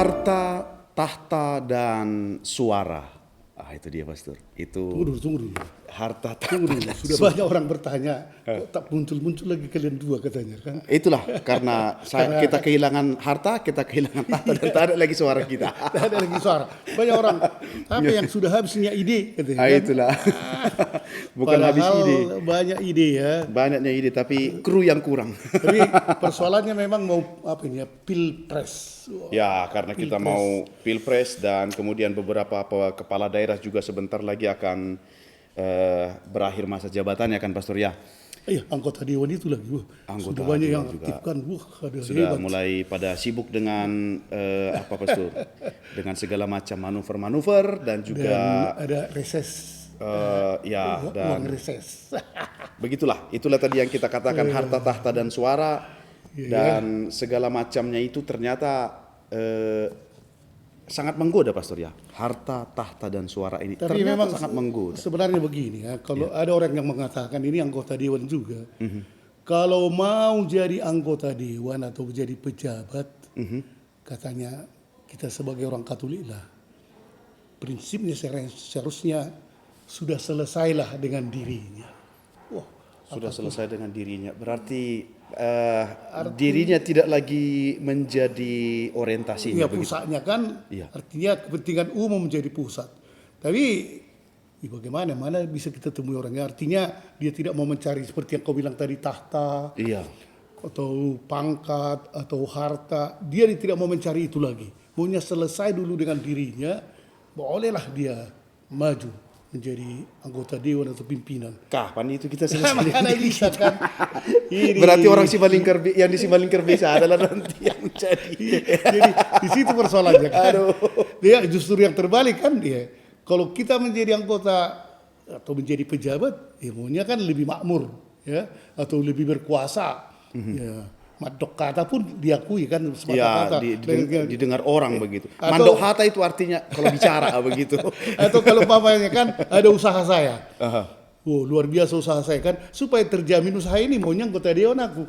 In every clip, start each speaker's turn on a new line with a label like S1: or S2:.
S1: Harta, tahta, dan suara. Ah, itu dia, Pastor. Itu
S2: Tunggu dulu.
S1: harta,
S2: Tunggu
S1: tahta,
S2: dulu.
S1: dan
S2: Sudah
S1: suara.
S2: banyak orang bertanya, kok tak muncul-muncul lagi kalian dua katanya kan?
S1: Itulah karena kita kehilangan harta, kita kehilangan tahta, dan tak ada lagi suara kita.
S2: Tak ada lagi suara. Banyak orang, apa yang sudah habisnya ide katanya
S1: Ah,
S2: kan?
S1: itulah. Bukan
S2: Padahal
S1: habis ide.
S2: banyak ide ya.
S1: Banyaknya ide, tapi kru yang kurang.
S2: Tapi persoalannya memang mau apa ini ya, pilpres.
S1: Ya, karena kita mau pilpres dan kemudian beberapa kepala daerah juga sebentar lagi akan berakhir masa jabatannya kan, Pastor ya.
S2: Iya, anggota dewan itu lagi.
S1: Anggota
S2: Sudah banyak
S1: dewan
S2: yang
S1: juga.
S2: aktif kan. Ada
S1: Sudah
S2: hebat.
S1: mulai pada sibuk dengan apa, Pastor? Dengan segala macam manuver-manuver dan juga
S2: Dan ada reses.
S1: ya, dan
S2: Uang reses.
S1: begitulah. Itulah tadi yang kita katakan harta, tahta, dan suara.
S2: Iya.
S1: Dan segala macamnya itu ternyata sangat menggoda, Pastor ya. Harta, tahta, dan suara ini
S2: Tapi
S1: ternyata
S2: memang
S1: sangat menggoda.
S2: sebenarnya begini ya, kalau ada orang yang mengatakan ini anggota dewan juga, kalau mau jadi anggota dewan atau jadi pejabat, katanya kita sebagai orang Katolik lah, prinsipnya seharusnya sudah selesailah dengan dirinya. Wah,
S1: Sudah selesai dengan dirinya. Berarti dirinya tidak lagi menjadi orientasinya.
S2: ya
S1: begitu.
S2: pusatnya kan,
S1: Iya.
S2: artinya kepentingan umum menjadi pusat. Tapi ya bagaimana, mana bisa kita temui orangnya? Artinya dia tidak mau mencari seperti yang kau bilang tadi tahta,
S1: Iya.
S2: atau pangkat atau harta, dia tidak mau mencari itu lagi. Maunya selesai dulu dengan dirinya, bolehlah dia maju menjadi anggota dewan atau pimpinan.
S1: Kapan itu kita selesai?
S2: Mana bisa kan? Ini-
S1: Berarti orang Simalingkar yang di Simalingkar bisa adalah nanti yang jadi.
S2: Jadi di situ persoalannya kan. Dia justru yang terbalik kan dia. Kalau kita menjadi anggota atau menjadi pejabat, ya maunya kan lebih makmur, ya, atau lebih berkuasa. Ya, madok kata pun diakui kan semata
S1: Ya,
S2: kata.
S1: didengar orang begitu.
S2: Atau-
S1: Mandok hata itu artinya kalau bicara begitu.
S2: Atau kalau papanya kan ada usaha saya.
S1: Aha.
S2: Oh, luar biasa usaha saya kan, supaya terjamin usaha ini maunya anggota dewan aku.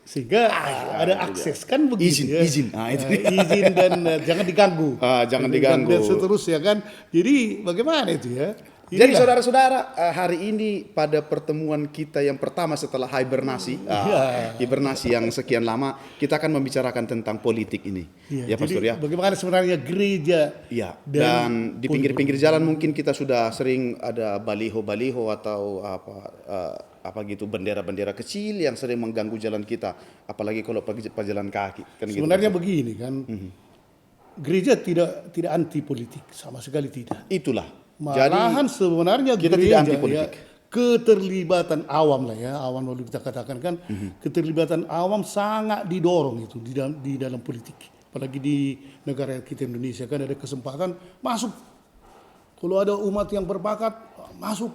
S2: Sehingga ada akses kan begitu ya.
S1: Izin. Ah, itu
S2: Izin dan jangan diganggu.
S1: Jangan diganggu.
S2: Dan seterusnya kan. Jadi bagaimana itu ya?
S1: Jadi
S2: Inilah.
S1: saudara-saudara, hari ini pada pertemuan kita yang pertama setelah hibernasi, hibernasi yang sekian lama, kita akan membicarakan tentang politik ini. Ya, Pastor
S2: jadi
S1: ya.
S2: bagaimana sebenarnya gereja
S1: Iya, dan di pinggir-pinggir jalan mungkin kita sudah sering ada baliho-baliho atau apa gitu, bendera-bendera kecil yang sering mengganggu jalan kita, apalagi kalau pejalan kaki kan gitu.
S2: sebenarnya begini kan. Gereja tidak anti politik, sama sekali tidak.
S1: Itulah.
S2: Malahan sebenarnya
S1: kita
S2: gereja
S1: tidak anti politik.
S2: ya, keterlibatan awam lah ya, awam lalu kita katakan kan, keterlibatan awam sangat didorong itu di dalam politik. Apalagi di negara kita Indonesia kan ada kesempatan masuk. Kalau ada umat yang berbakat, masuk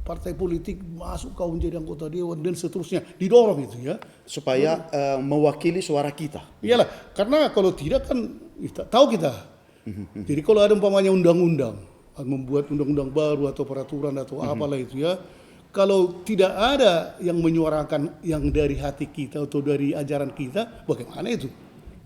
S2: partai politik, masuk kau menjadi anggota dewan dan seterusnya, didorong itu ya.
S1: supaya mewakili suara kita.
S2: Iyalah, karena kalau tidak kan tahu kita. Jadi kalau ada umpamanya undang-undang, membuat undang-undang baru atau peraturan atau apalah itu ya, kalau tidak ada yang menyuarakan yang dari hati kita atau dari ajaran kita, bagaimana itu?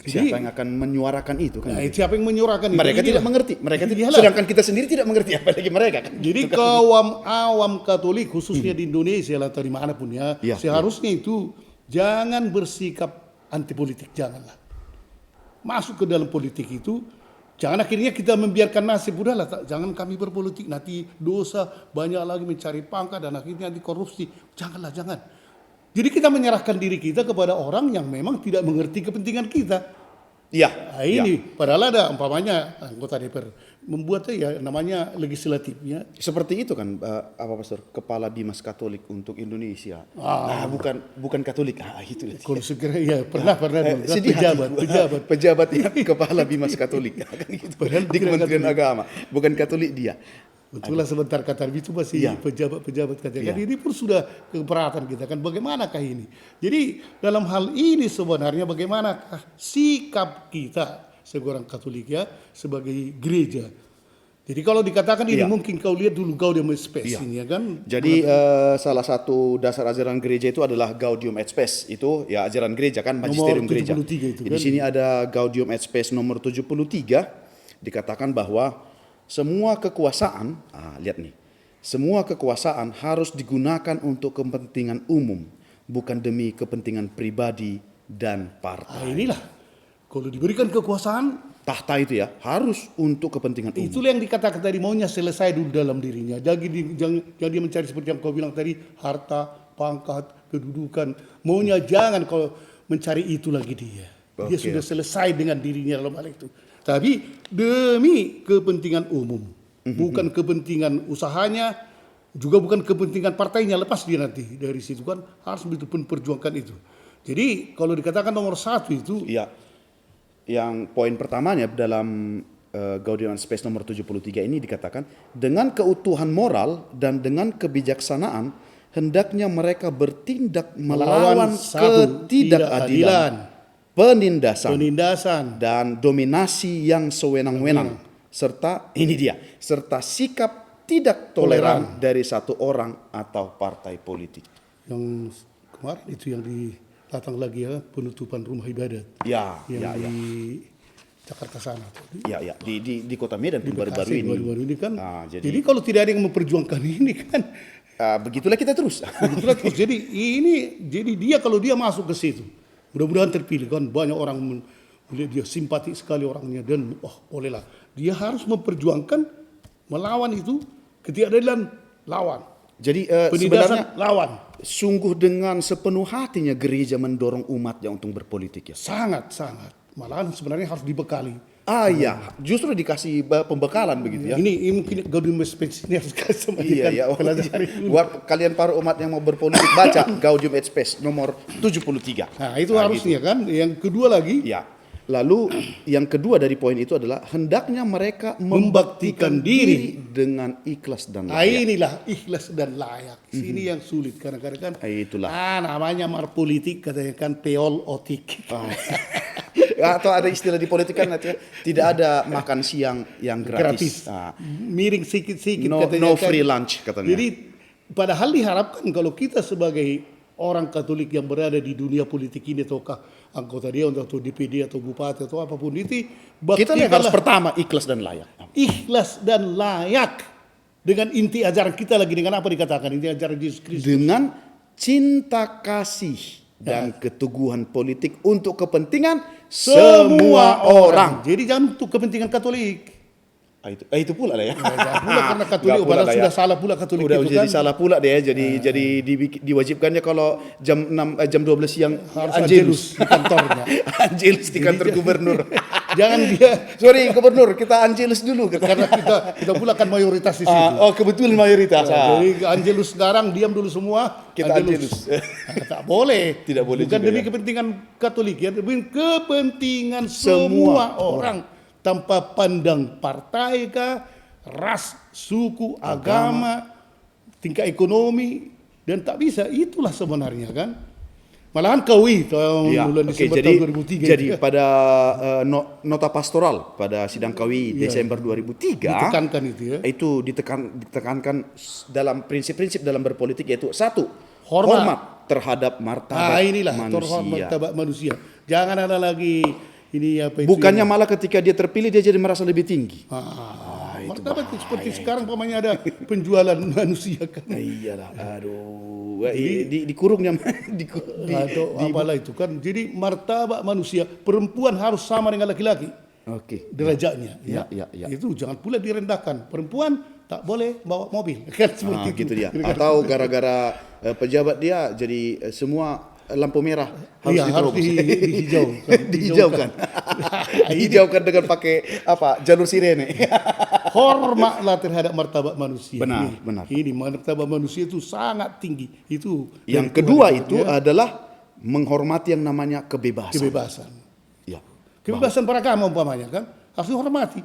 S1: Siapa yang akan menyuarakan itu kan?
S2: Nah, siapa yang menyuarakan itu?
S1: Mereka tidak mengerti. Mereka
S2: Iyalah.
S1: sedangkan kita sendiri tidak mengerti, apalagi mereka kan.
S2: Jadi kaum awam Katolik khususnya di Indonesia lah atau dimanapun ya,
S1: Ya,
S2: seharusnya itu jangan bersikap anti politik, janganlah. Masuk ke dalam politik itu, jangan akhirnya kita membiarkan nasib, udahlah, jangan kami berpolitik, nanti dosa, banyak lagi mencari pangkat dan akhirnya nanti korupsi. Janganlah, jangan. Jadi kita menyerahkan diri kita kepada orang yang memang tidak mengerti kepentingan kita.
S1: Iya.
S2: Nah, ini padahal ada umpamanya anggota DPR membuat ya namanya legislatif ya.
S1: Seperti itu kan, apa Pastor? Kepala Bimas Katolik untuk Indonesia. Nah, bukan Katolik. Itu.
S2: Kalau segera ya pernah dulu, kan,
S1: Sedih
S2: pejabat.
S1: ya, Kepala Bimas Katolik. Kan gitu. Di Kementerian Agama, bukan Katolik dia.
S2: Betullah sebentar kata itu masih
S1: Iya.
S2: pejabat kata kan
S1: Iya.
S2: ini pun sudah keberatan kita kan, bagaimanakah ini? Jadi dalam hal ini sebenarnya bagaimanakah sikap kita sebagai orang Katolik ya, sebagai gereja. Jadi kalau dikatakan ini
S1: Iya.
S2: mungkin kau lihat dulu Gaudium et Spes
S1: Iya.
S2: ini ya kan.
S1: Jadi salah satu dasar ajaran gereja itu adalah Gaudium et Spes. Itu ya ajaran gereja kan, magisterium gereja.
S2: 73 itu
S1: Di
S2: kan.
S1: sini ada Gaudium et Spes nomor 73 dikatakan bahwa semua kekuasaan, lihat nih. Semua kekuasaan harus digunakan untuk kepentingan umum, bukan demi kepentingan pribadi dan partai.
S2: Inilah kalau diberikan kekuasaan,
S1: Tahta itu ya harus untuk kepentingan umum.
S2: itulah yang dikatakan tadi, maunya selesai dulu dalam dirinya. Jangan dia mencari seperti yang kau bilang tadi, harta, pangkat, kedudukan. Maunya jangan kalau mencari itu lagi dia. Dia
S1: Oke.
S2: sudah selesai dengan dirinya dalam hal itu. Tapi demi kepentingan umum, bukan kepentingan usahanya, juga bukan kepentingan partainya. Lepas dia nanti dari situ kan harus betul-betul memperjuangkan itu. Jadi kalau dikatakan nomor satu itu,
S1: Ya, yang poin pertamanya dalam Gaudium et Spes nomor 73 ini dikatakan, dengan keutuhan moral dan dengan kebijaksanaan hendaknya mereka bertindak melawan
S2: satu,
S1: ketidakadilan, penindasan,
S2: penindasan,
S1: dan dominasi yang sewenang-wenang, serta ini dia, serta sikap tidak toleran dari satu orang atau partai politik.
S2: yang kemarin itu yang datang lagi ya, penutupan rumah ibadat
S1: Ya,
S2: yang
S1: ya, ya.
S2: di Jakarta sana tuh.
S1: Ya, ya, di Kota Medan
S2: Di
S1: baru-baru
S2: Bekasi,
S1: ini.
S2: baru-baru ini kan.
S1: Jadi
S2: Jadi kalau tidak ada yang memperjuangkan ini kan,
S1: begitulah kita terus.
S2: begitulah terus. Jadi dia kalau dia masuk ke situ, mudah-mudahan terpilih kan, banyak orang melihat dia simpati sekali orangnya dan bolehlah dia harus memperjuangkan melawan itu ketidakadilan, lawan
S1: Jadi
S2: penindasan,
S1: sebenarnya
S2: lawan.
S1: sungguh dengan sepenuh hatinya gereja mendorong umatnya untuk berpolitik ya.
S2: Sangat malahan sebenarnya harus dibekali.
S1: Ya, justru dikasih pembekalan begitu ya.
S2: Ini mungkin Gaudium et Spes ini harus kasih sama dia
S1: Iya,
S2: kan,
S1: ya.
S2: pelajari dulu.
S1: Buat kalian para umat yang mau berpolitik, baca Gaudium et Spes nomor 73.
S2: Nah itu harusnya kan. Yang kedua lagi,
S1: Ya. Lalu yang kedua dari poin itu adalah hendaknya mereka
S2: Membaktikan
S1: membaktikan diri dengan ikhlas dan layak.
S2: inilah ikhlas dan layak. Ini yang sulit kadang-kadang kan.
S1: Itulah.
S2: Namanya mar politik katanya kan peol otik.
S1: Atau ada istilah di politik kan tidak ada makan siang yang gratis.
S2: Miring sikit-sikit
S1: No,
S2: katanya
S1: no
S2: kan.
S1: free lunch katanya.
S2: Jadi padahal diharapkan kalau kita sebagai orang Katolik yang berada di dunia politik ini, ataukah anggota dia atau DPD atau bupati atau apapun itu,
S1: Kita yang harus
S2: baktikanlah
S1: pertama ikhlas dan layak.
S2: ikhlas dan layak dengan inti ajaran kita lagi, dengan apa dikatakan inti ajaran Yesus Kristus,
S1: Dengan cinta kasih dan keteguhan politik untuk kepentingan semua orang.
S2: Jadi jangan untuk kepentingan Katolik.
S1: Itu pula lah ya.
S2: Jangan pula karena Katolik,
S1: Nggak pula
S2: padahal
S1: lah ya.
S2: sudah salah pula Katolik
S1: Udah
S2: itu
S1: jadi
S2: kan.
S1: salah pula deh. Jadi diwajibkannya kalau jam 6 jam 12 siang
S2: Harus Angelus di kantornya.
S1: Angelus di kantor gubernur.
S2: Jangan dia,
S1: Sorry gubernur, kita Angelus dulu
S2: karena kita pula kan mayoritas di situ.
S1: kebetulan mayoritas.
S2: Jadi Angelus sekarang diam dulu semua.
S1: Kita Angelus.
S2: Tak boleh.
S1: Tidak boleh
S2: Bukan
S1: juga,
S2: demi
S1: ya.
S2: kepentingan Katolik ya, demi kepentingan semua orang, tanpa pandang partai kah, ras, suku, agama, tingkat ekonomi, dan tak bisa. Itulah sebenarnya kan. Malahan KUI tahun
S1: Ya,
S2: bulan
S1: oke,
S2: Desember
S1: jadi,
S2: tahun 2003
S1: jadi
S2: itu,
S1: pada nota pastoral pada sidang KWI Desember 2003
S2: ditekankan itu ya.
S1: itu ditekankan dalam prinsip-prinsip dalam berpolitik, yaitu satu,
S2: Hormat.
S1: hormat terhadap martabat
S2: Inilah
S1: manusia.
S2: terhormat martabat manusia. Jangan ada lagi ini apa itu.
S1: Bukannya malah ketika dia terpilih dia jadi merasa lebih tinggi.
S2: Martabat itu seperti sekarang pamannya ada penjualan manusia kan.
S1: Iyalah, aduh, dikurungnya
S2: Atau apalah itu kan. Jadi martabat manusia, perempuan harus sama dengan laki-laki
S1: Oke.
S2: derajatnya.
S1: Ya.
S2: Itu jangan pula direndahkan. Perempuan tak boleh bawa mobil kan, seperti itu.
S1: Gitu dia. Atau gara-gara pejabat dia jadi semua lampu merah harus
S2: Harus
S1: diterobos.
S2: dihijaukan.
S1: Dihijaukan. Dihijaukan dengan pakai jalur sirene.
S2: Hormatlah terhadap martabat manusia.
S1: Benar.
S2: Ini martabat manusia itu sangat tinggi. Itu
S1: Yang
S2: dari
S1: kedua
S2: Tuhan
S1: itu
S2: ya.
S1: adalah menghormati yang namanya kebebasan.
S2: Kebebasan.
S1: Ya.
S2: Kebebasan beragama umpamanya kan harus dihormati.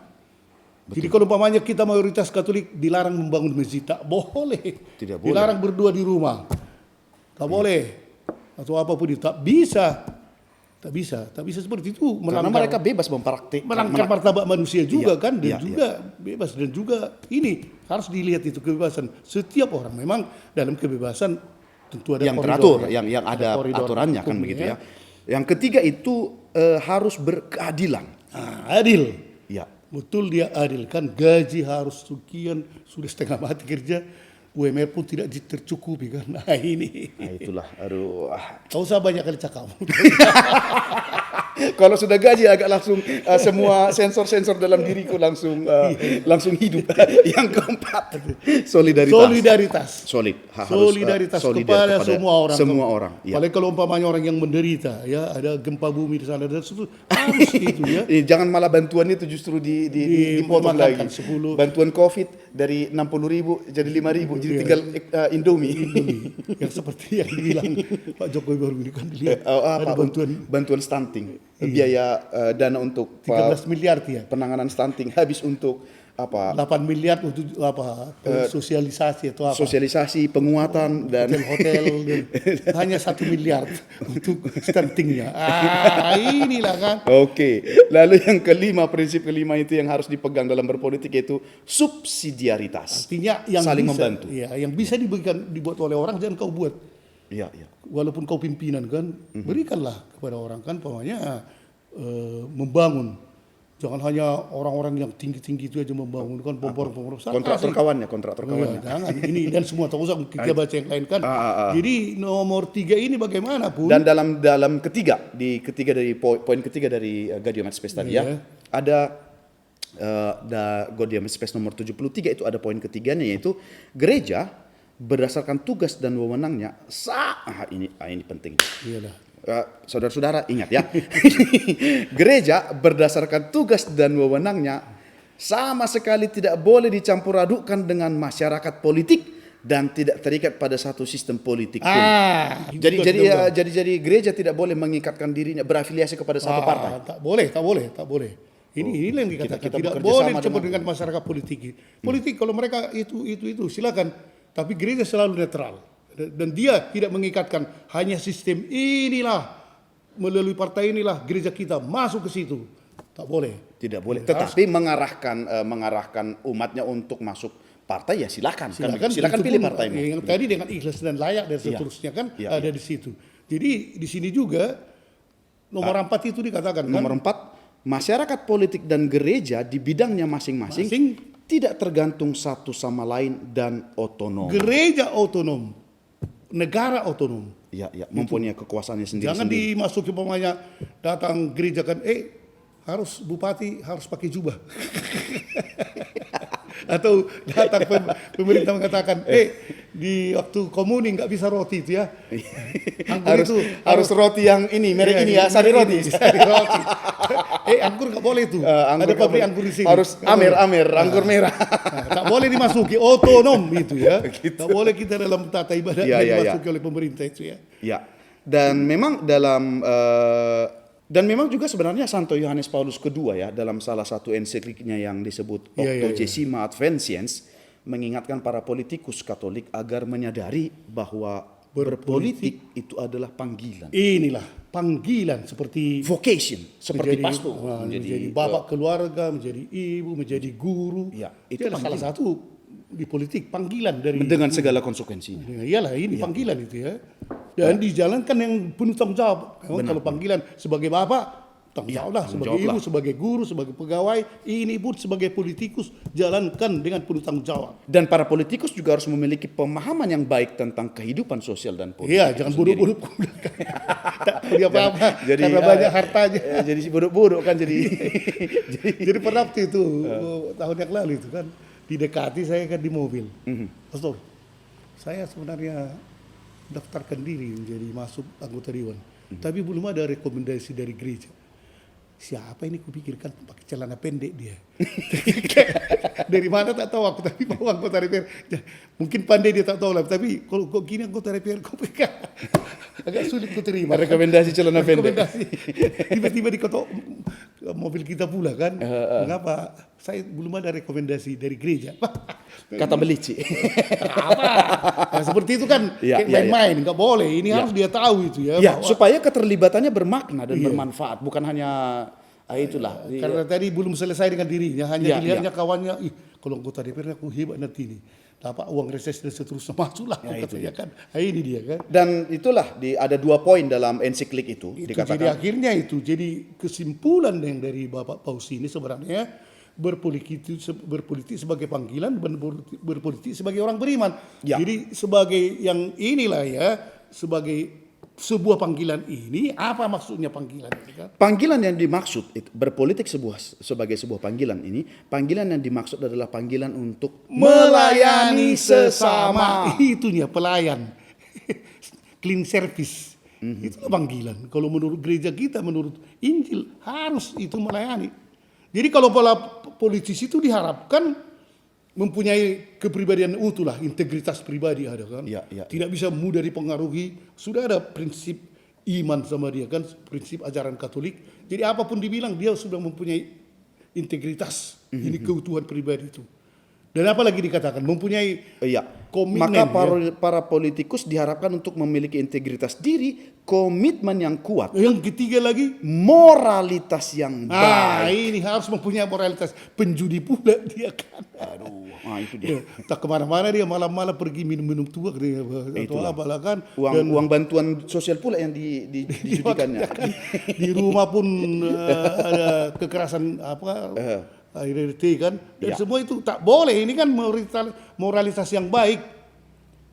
S2: Jadi kalau umpamanya kita mayoritas Katolik dilarang membangun masjid, tak boleh.
S1: Tidak boleh.
S2: Dilarang berdua di rumah, tak boleh. Atau apapun itu tak bisa. Tak bisa seperti itu.
S1: Karena mereka bebas
S2: melanggar martabat manusia juga kan, dan
S1: iya,
S2: juga bebas, dan juga ini harus dilihat itu kebebasan setiap orang. Memang dalam kebebasan tentu ada
S1: yang
S2: koridor,
S1: teratur, yang ada
S2: koridor
S1: aturannya kan
S2: hukumnya,
S1: begitu ya. Yang ketiga itu harus berkeadilan.
S2: Adil.
S1: Ya.
S2: Betul, dia adil kan, gaji harus sekian, sudah setengah mati kerja, UMR pun tidak tercukupi kan. Nah ini.
S1: Nah itulah, aduh.
S2: Kau usah banyak kali cakap.
S1: Kalau sudah gaji agak langsung semua sensor-sensor dalam diriku langsung hidup. Yang keempat, solidaritas.
S2: Solidaritas kepada semua orang.
S1: Semua orang. Ya.
S2: Apalagi kalau umpamanya orang yang menderita, ya ada gempa bumi di sana dan itu harus itu ya.
S1: Jangan malah bantuan itu justru dipotong lagi.
S2: 10.
S1: Bantuan COVID dari 60.000 jadi 5.000, jadi tinggal Indomie.
S2: Yang seperti yang dibilang Pak Jokowi baru ini kan dilihat ada
S1: bantuan stunting, biaya dana untuk
S2: 13 miliar ya.
S1: penanganan stunting habis untuk
S2: 8 miliar untuk sosialisasi atau apa?
S1: Sosialisasi, penguatan dan
S2: hotel hanya 1 miliar untuk stuntingnya. Inilah kan.
S1: Oke. Lalu yang kelima, prinsip kelima itu yang harus dipegang dalam berpolitik yaitu subsidiaritas.
S2: Artinya yang
S1: saling
S2: bisa,
S1: membantu.
S2: Ya, yang bisa dibuat oleh orang jangan kau buat.
S1: Iya, iya.
S2: Walaupun kau pimpinan kan, berikanlah kepada orang kan, pokoknya membangun. Jangan hanya orang-orang yang tinggi-tinggi itu aja membangun kan, pompor-pompor.
S1: Kontraktor kawannya.
S2: Jangan ini dan semua tak usah kita baca yang lain kan. Jadi nomor 3 ini bagaimanapun.
S1: Dan dalam poin ketiga dari Gaudium et Spes tadi ya, ada Gaudium et Spes nomor 73 itu ada poin ketiganya yaitu gereja berdasarkan tugas dan wewenangnya ini penting.
S2: Iyalah.
S1: Saudara-saudara ingat ya. Gereja berdasarkan tugas dan wewenangnya sama sekali tidak boleh dicampur adukkan dengan masyarakat politik dan tidak terikat pada satu sistem politik pun. Jadi gereja tidak boleh mengikatkan dirinya berafiliasi kepada satu partai.
S2: Tak boleh. Ini yang dikatakan
S1: kita
S2: tidak boleh dicampur dengan masyarakat politik. Politik kalau mereka itu silakan, tapi gereja selalu netral. Dan dia tidak mengikatkan hanya sistem inilah, melalui partai inilah gereja kita masuk ke situ. Tak boleh.
S1: Tidak boleh. Tetapi mengarahkan umatnya untuk masuk partai ya silakan pilih partaimu.
S2: Yang tadi dengan ikhlas dan layak dan seterusnya kan ada di situ. Jadi di sini juga nomor 4 itu dikatakan kan.
S1: Nomor 4, masyarakat politik dan gereja di bidangnya masing-masing tidak tergantung satu sama lain dan otonom.
S2: Gereja otonom. Negara otonom.
S1: Ya, mempunyai kekuasaannya sendiri.
S2: Jangan dimasuki pemanya datang gereja kan, harus bupati harus pakai jubah. Atau datang pemerintah mengatakan, di waktu komuni nggak bisa roti itu ya.
S1: Harus roti yang ini, merek ini ya, sari roti.
S2: Anggur nggak boleh itu. Ada pabrik anggur di sini.
S1: Harus Amer, anggur merah.
S2: Tak boleh dimasuki, otonom itu ya. Tak boleh kita dalam tata ibadah dimasuki oleh pemerintah itu ya.
S1: Ya. Dan memang juga sebenarnya Santo Yohanes Paulus II ya dalam salah satu ensikliknya yang disebut Octodecima Adventiens mengingatkan para politikus Katolik agar menyadari bahwa berpolitik itu adalah panggilan.
S2: Inilah panggilan seperti
S1: vocation, seperti pastor,
S2: menjadi bapak keluarga, menjadi ibu, menjadi guru.
S1: Ya,
S2: itu adalah salah satu di politik panggilan dari
S1: dengan segala konsekuensinya.
S2: Iyalah ini panggilan itu ya. Dan dijalankan yang penuh tanggung jawab. Kalau panggilan sebagai bapak, tanggung jawab lah. Sebagai ibu, sebagai guru, sebagai pegawai, ini pun sebagai politikus jalankan dengan penuh tanggung jawab.
S1: Dan para politikus juga harus memiliki pemahaman yang baik tentang kehidupan sosial dan politik.
S2: Iya, jangan bodoh-bodoh. Tak tahu dia apa-apa karena banyak hartanya.
S1: Jadi bodoh-bodoh kan
S2: Jadi pernah waktu itu tahun yang lalu itu kan didekati saya kan di mobil. Pastor, saya sebenarnya daftarkan diri menjadi masuk anggota dewan, tapi belum ada rekomendasi dari gereja. Siapa ini kupikirkan pakai celana pendek dia. Dari mana tak tahu aku, tapi bawa anggota DPR. Mungkin pandai dia tak tahu lah, tapi kalau kok gini anggota DPR kok agak sulit ku terima.
S1: Rekomendasi celana pendek.
S2: Tiba-tiba diketok mobil kita pula kan. Mengapa saya belum ada rekomendasi dari gereja?
S1: Kata Belici.
S2: Apa? Nah, seperti itu kan
S1: Iya,
S2: kayak
S1: iya,
S2: main-main, nggak boleh. Ini harus dia tahu itu ya.
S1: Ya,
S2: bahwa-
S1: supaya keterlibatannya bermakna dan bermanfaat, bukan hanya itulah.
S2: Karena tadi belum selesai dengan dirinya, hanya
S1: Iya,
S2: dilihatnya kawannya, ih kalau anggota DPR aku hebat nanti ini. Dapat uang reses dan seterusnya, masuklah katanya kan. Nah, ini dia kan.
S1: Dan itulah ada 2 poin dalam ensiklik itu,
S2: Itu
S1: dikatakan.
S2: jadi akhirnya itu jadi kesimpulan yang dari Bapak Paus ini sebenarnya berpolitik sebagai panggilan dan berpolitik sebagai orang beriman.
S1: Ya.
S2: Jadi sebagai yang inilah ya, sebagai sebuah panggilan ini, apa maksudnya panggilan ini kan?
S1: Panggilan yang dimaksud berpolitik sebagai sebuah panggilan ini, panggilan yang dimaksud adalah panggilan untuk melayani sesama.
S2: Itunya pelayan. Clean service. Itu panggilan. Kalau menurut gereja kita, menurut Injil harus itu melayani. Jadi kalau para politisi itu diharapkan mempunyai kepribadian utuh lah, integritas pribadi ada kan.
S1: Ya, ya,
S2: Tidak bisa mudah dipengaruhi. Sudah ada prinsip iman sama dia kan, prinsip ajaran Katolik. Jadi apapun dibilang dia sudah mempunyai integritas. Ini keutuhan pribadi itu. Dan apalagi dikatakan mempunyai
S1: Iya.
S2: komitmen.
S1: Maka para politikus diharapkan untuk memiliki integritas diri, komitmen yang kuat,
S2: Yang ketiga lagi,
S1: moralitas yang baik.
S2: ini harus mempunyai moralitas. Penjudi pula dia kan.
S1: Aduh, itu dia.
S2: Tak kemana-mana dia malam-malam pergi minum-minum tua dia, atau
S1: Itulah.
S2: apalah kan.
S1: Uang bantuan sosial pula yang dijudikannya.
S2: Di rumah pun ada kekerasan RRT kan. Dan
S1: Ya.
S2: semua itu tak boleh. Ini kan moralitas yang baik.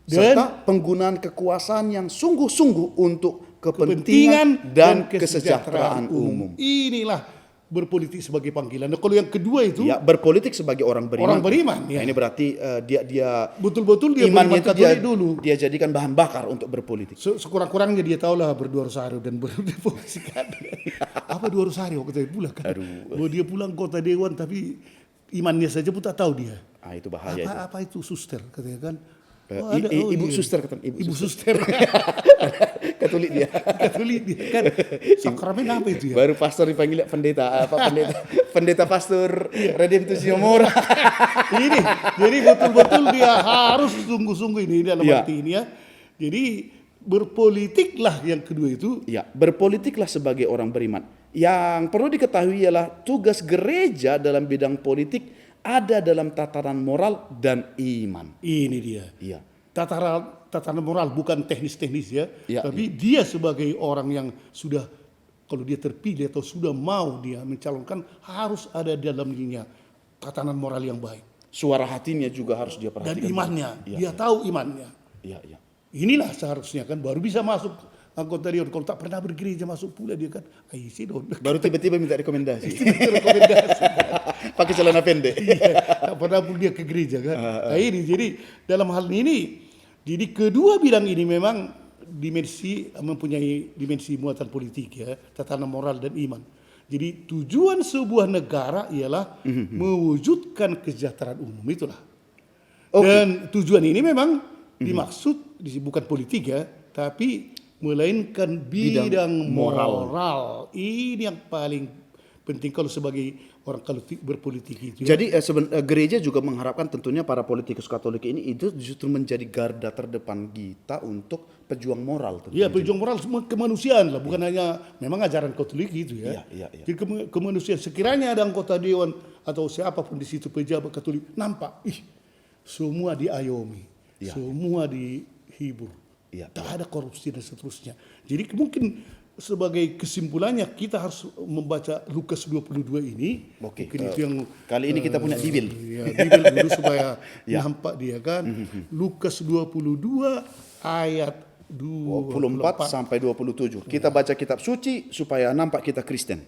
S2: Dan
S1: Serta penggunaan kekuasaan yang sungguh-sungguh untuk kepentingan dan kesejahteraan umum.
S2: Inilah berpolitik sebagai panggilan. Nah, kalau yang kedua itu
S1: Ya, berpolitik sebagai orang beriman.
S2: orang beriman.
S1: Nah,
S2: Ya.
S1: ini berarti dia
S2: Betul-betul dia
S1: imannya
S2: beriman
S1: itu
S2: Katolik dulu.
S1: dia jadikan bahan bakar untuk berpolitik.
S2: Sekurang-kurangnya dia tahulah berdua rosario dan berdeposisikan. Apa dua rosario kata dia pulang kan? Bahwa dia pulang kota dewan tapi imannya saja pun tak tahu dia.
S1: Ah, itu bahaya itu.
S2: Apa itu suster katanya kan?
S1: Ibu suster kata
S2: Ibu suster.
S1: Katolik dia.
S2: Katolik dia kan. Sakramen apa itu ya?
S1: Baru pastor dipanggil pendeta pendeta pastor Redemptus Yomora.
S2: Ini jadi betul-betul dia harus sungguh-sungguh ini dalam
S1: Ya.
S2: arti ini ya. Jadi berpolitiklah yang kedua itu.
S1: Ya, berpolitiklah sebagai orang beriman. Yang perlu diketahui ialah tugas gereja dalam bidang politik ada dalam tataran moral dan iman.
S2: Ini dia.
S1: Iya.
S2: Tataran moral bukan teknis-teknis ya,
S1: Ya,
S2: tapi dia sebagai orang yang sudah kalau dia terpilih atau sudah mau dia mencalonkan harus ada dalam dirinya tatanan moral yang baik
S1: Suara hatinya juga harus dia
S2: dan
S1: perhatikan.
S2: imannya.
S1: Iya,
S2: Dia tahu imannya.
S1: Iya, iya.
S2: Inilah seharusnya kan baru bisa masuk anggota dewan. Kalau tak pernah bergereja masuk pula dia kan, sih don.
S1: Baru tiba-tiba minta rekomendasi.
S2: Rekomendasi.
S1: Pakai celana pendek.
S2: Tak pernah pun dia ke gereja kan. Nah ini jadi dalam hal ini, jadi kedua bidang ini memang mempunyai dimensi muatan politik ya, tatanan moral dan iman. Jadi tujuan sebuah negara ialah mewujudkan kesejahteraan umum itulah.
S1: Oke.
S2: Dan tujuan ini memang dimaksud bukan politik ya, tapi melainkan bidang moral. Ini yang paling penting kalau sebagai orang kalau berpolitik itu.
S1: Jadi gereja juga mengharapkan tentunya para politikus Katolik ini itu justru menjadi garda terdepan kita untuk pejuang moral.
S2: Iya, pejuang moral semua kemanusiaan lah, bukan hanya memang ajaran Katolik gitu ya.
S1: Iya, iya.
S2: Jadi kemanusiaan sekiranya ada anggota dewan atau siapapun di situ pejabat Katolik nampak, semua diayomi, semua dihibur, tak ada korupsi dan seterusnya. Jadi mungkin sebagai kesimpulannya kita harus membaca Lukas 22 ini.
S1: Oke,
S2: Mungkin itu yang
S1: kali ini kita punya Bibil.
S2: Ya, Bibil dulu supaya nampak dia kan. Lukas 22 ayat
S1: 24 sampai 27. Kita baca kitab suci supaya nampak kita Kristen.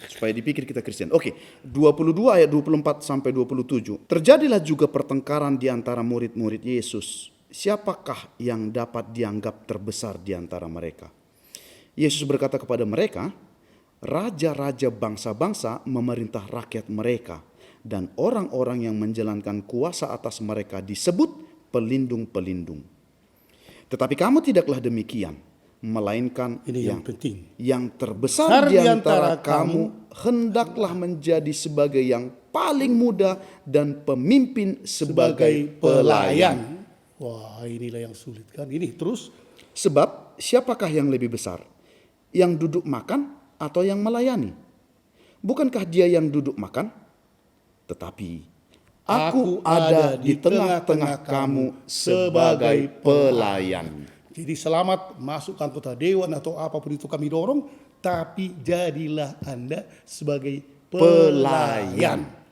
S1: Supaya dipikir kita Kristen. Oke, 22 ayat 24 sampai 27. Terjadilah juga pertengkaran di antara murid-murid Yesus. Siapakah yang dapat dianggap terbesar di antara mereka? Yesus berkata kepada mereka, raja-raja bangsa-bangsa memerintah rakyat mereka, dan orang-orang yang menjalankan kuasa atas mereka disebut pelindung-pelindung. Tetapi kamu tidaklah demikian. melainkan
S2: Ini yang penting.
S1: yang terbesar di antara kamu hendaklah menjadi sebagai yang paling muda dan pemimpin sebagai pelayan.
S2: Wah, inilah yang sulit kan. Ini terus
S1: Sebab siapakah yang lebih besar? Yang duduk makan atau yang melayani? Bukankah dia yang duduk makan? Tetapi aku ada di tengah-tengah kamu sebagai pelayan.
S2: jadi selamat masuk anggota dewan atau apapun itu kami dorong, tapi jadilah Anda sebagai pelayan.